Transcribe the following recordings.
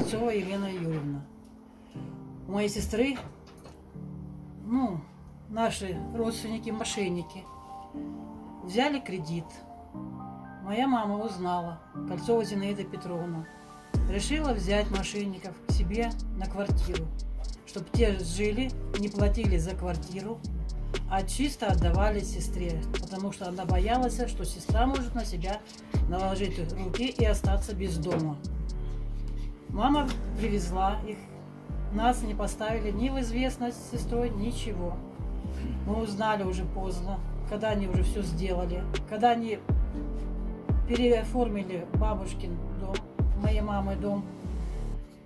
Кузнецова Елена Юрьевна. У моей сестры, наши родственники, мошенники, взяли кредит. Моя мама узнала, Кольцова Зинаида Петровна, решила взять мошенников к себе на квартиру, чтобы те жили, не платили за квартиру, а чисто отдавали сестре, потому что она боялась, что сестра может на себя наложить руки и остаться без дома. Мама привезла их, нас не поставили ни в известность с сестрой, ничего. Мы узнали уже поздно, когда они уже все сделали, когда они переоформили бабушкин дом, моей мамы дом,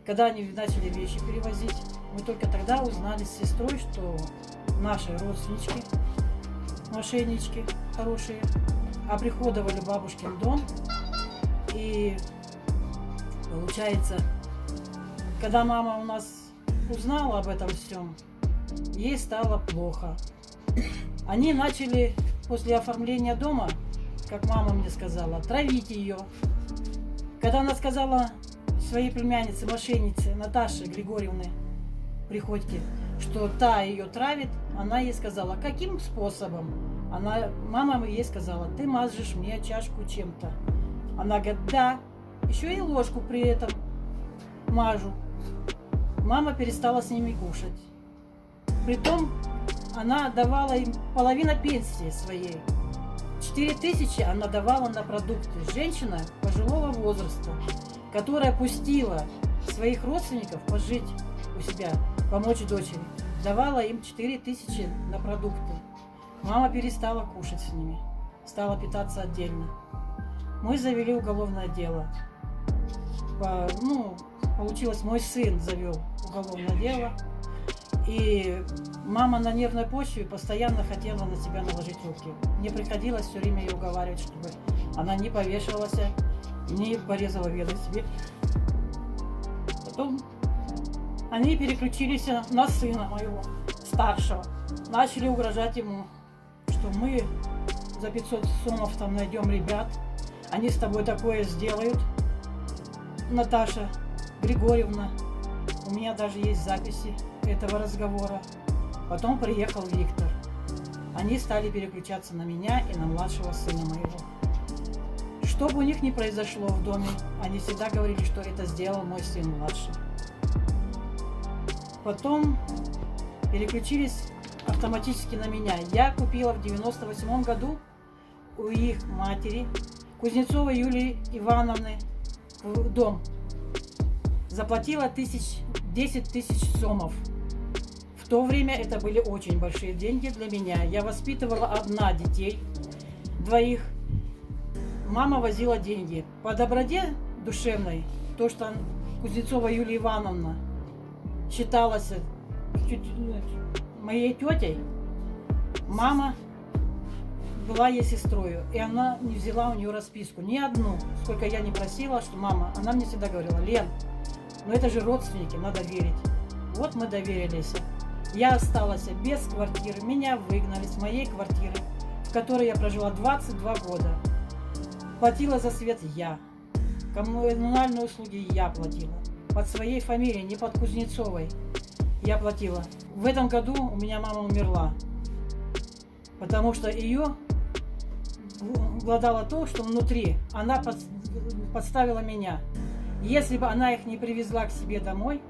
когда они начали вещи перевозить. Мы только тогда узнали с сестрой, что наши родственнички, мошеннички хорошие, оприходовали бабушкин дом. И получается, когда мама у нас узнала об этом всем, ей стало плохо. Они начали после оформления дома, как мама мне сказала, травить ее. Когда она сказала своей племяннице, мошеннице Наташе Григорьевне Приходько, что та ее травит, она ей сказала, каким способом? Мама ей сказала, ты мажешь мне чашку чем-то. Она говорит, да, еще и ложку при этом мажу. Мама перестала с ними кушать. Притом она давала им половину пенсии своей. 4000 она давала на продукты. Женщина пожилого возраста, которая пустила своих родственников пожить у себя, помочь дочери, давала им 4000 на продукты. Мама перестала кушать с ними, стала питаться отдельно. Мы завели уголовное дело. Получилось, мой сын завел уголовное дело. И мама на нервной почве постоянно хотела на себя наложить руки. Мне приходилось все время ее уговаривать, чтобы она не повешалась, не порезала вены себе. Потом они переключились на сына моего, старшего. Начали угрожать ему, что мы за 500 сомов там найдем ребят, они с тобой такое сделают. Наташа Григорьевна, у меня даже есть записи этого разговора. Потом приехал Виктор. Они стали переключаться на меня и на младшего сына моего. Что бы у них ни произошло в доме, они всегда говорили, что это сделал мой сын младший. Потом переключились автоматически на меня. Я купила в 98 году у их матери, Кузнецовой Юлии Ивановны, дом. Заплатила 10 тысяч сомов. В то время это были очень большие деньги для меня. Я воспитывала одна детей, двоих. Мама возила деньги. По доброте душевной, то, что Кузнецова Юлия Ивановна считалась моей тетей, мама была ей сестрою, и она не взяла у нее расписку, ни одну, сколько я не просила, что мама, она мне всегда говорила, Лен, это же родственники, надо верить. Вот мы доверились. Я осталась без квартиры, меня выгнали с моей квартиры, в которой я прожила 22 года. Платила за свет я, коммунальные услуги я платила, под своей фамилией, не под Кузнецовой я платила. В этом году у меня мама умерла, потому что ее обладало то, что внутри она подставила меня. Если бы она их не привезла к себе домой,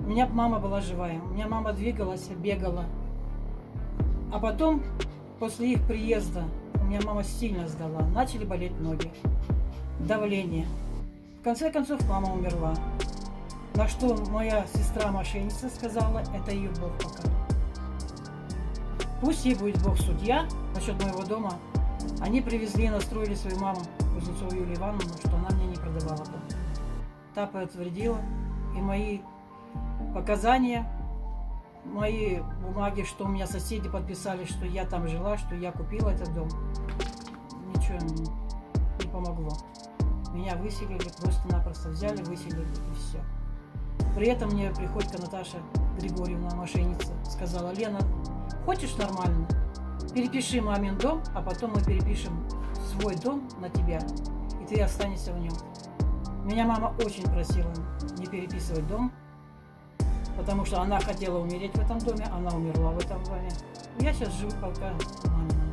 у меня мама была живая. У меня мама двигалась, бегала. А потом, после их приезда, у меня мама сильно сдала. Начали болеть ноги, давление. В конце концов, мама умерла. На что моя сестра-мошенница сказала, это ее Бог покарал. Пусть ей будет Бог судья насчет моего дома. Они привезли и настроили свою маму, Кузнецову Юлию Ивановну, что она мне не продавала дом. Та подтвердила, и мои показания, мои бумаги, что у меня соседи подписали, что я там жила, что я купила этот дом, ничего не помогло. Меня выселили, просто-напросто взяли, выселили и все. При этом мне Приходько Наташа Григорьевна, мошенница, сказала, Лена, хочешь нормально? Перепиши мамин дом, а потом мы перепишем свой дом на тебя, и ты останешься в нем. Меня мама очень просила не переписывать дом, потому что она хотела умереть в этом доме, она умерла в этом доме. Я сейчас живу пока мамина.